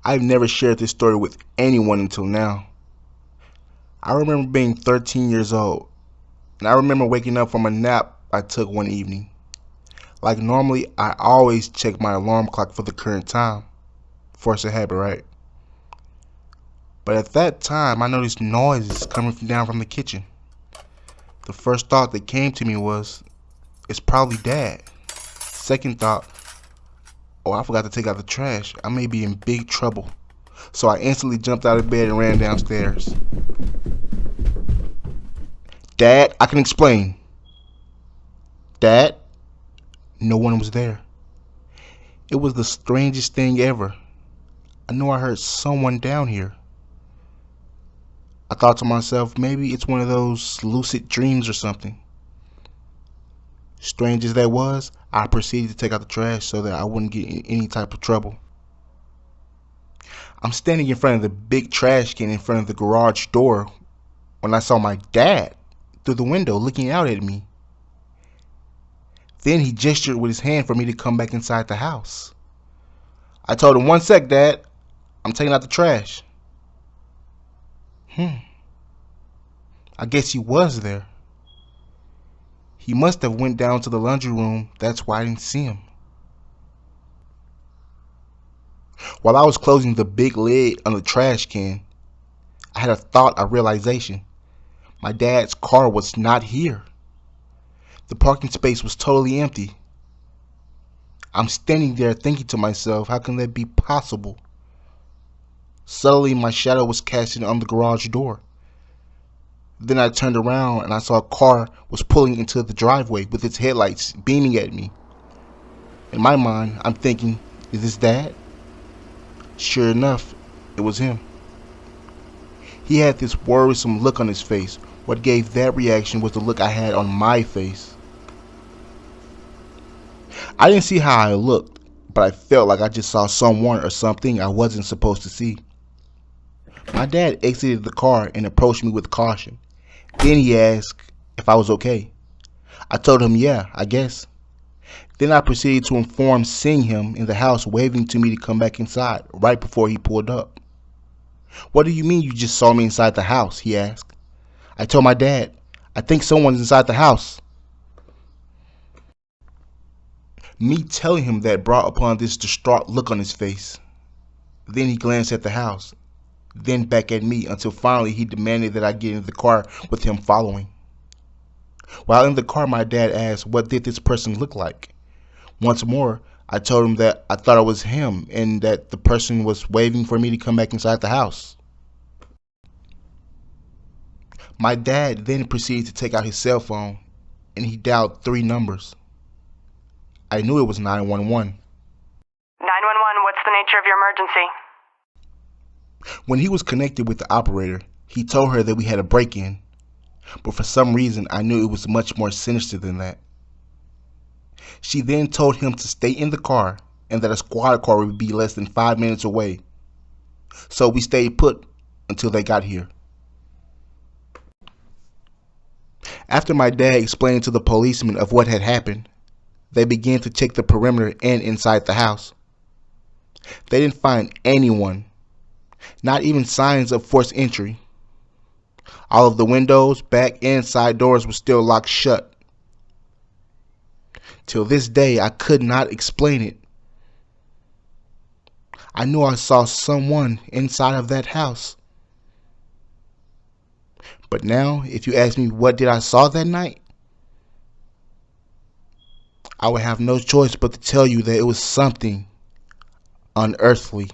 I've never shared this story with anyone until now. I remember being 13 years old, and I remember waking up from a nap I took one evening. Like normally, I always check my alarm clock for the current time. Force a habit, right? But at that time, I noticed noises coming down from the kitchen. The first thought that came to me was, it's probably Dad. Second thought, oh, I forgot to take out the trash. I may be in big trouble. So I instantly jumped out of bed and ran downstairs. Dad, I can explain. Dad? No one was there. It was the strangest thing ever. I knew I heard someone down here. I thought to myself, maybe it's one of those lucid dreams or something. Strange as that was, I proceeded to take out the trash so that I wouldn't get in any type of trouble. I'm standing in front of the big trash can in front of the garage door when I saw my dad through the window looking out at me. Then he gestured with his hand for me to come back inside the house. I told him, 1 sec, Dad. I'm taking out the trash. I guess he was there. He must have went down to the laundry room. That's why I didn't see him. While I was closing the big lid on the trash can, I had a realization. My dad's car was not here. The parking space was totally empty. I'm standing there thinking to myself, how can that be possible? Suddenly, my shadow was casting on the garage door. Then I turned around and I saw a car was pulling into the driveway with its headlights beaming at me. In my mind, I'm thinking, is this Dad? Sure enough, it was him. He had this worrisome look on his face. What gave that reaction was the look I had on my face. I didn't see how I looked, but I felt like I just saw someone or something I wasn't supposed to see. My dad exited the car and approached me with caution. Then he asked if I was okay. I told him, yeah, I guess. Then I proceeded to inform seeing him in the house waving to me to come back inside right before he pulled up. What do you mean you just saw me inside the house? He asked. I told my dad, I think someone's inside the house. Me telling him that brought upon this distraught look on his face. Then he glanced at the house, then back at me until finally he demanded that I get in the car with him following. While in the car, my dad asked, what did this person look like? Once more, I told him that I thought it was him and that the person was waving for me to come back inside the house. My dad then proceeded to take out his cell phone and he dialed 3 numbers. I knew it was 911. 911, what's the nature of your emergency? When he was connected with the operator, he told her that we had a break-in. But for some reason, I knew it was much more sinister than that. She then told him to stay in the car and that a squad car would be less than 5 minutes away. So we stayed put until they got here. After my dad explained to the policemen of what had happened, they began to check the perimeter and inside the house. They didn't find anyone, not even signs of forced entry. All of the windows, back and side doors were still locked shut. Till this day, I could not explain it. I knew I saw someone inside of that house. But now, if you ask me what did I saw that night, I would have no choice but to tell you that it was something unearthly.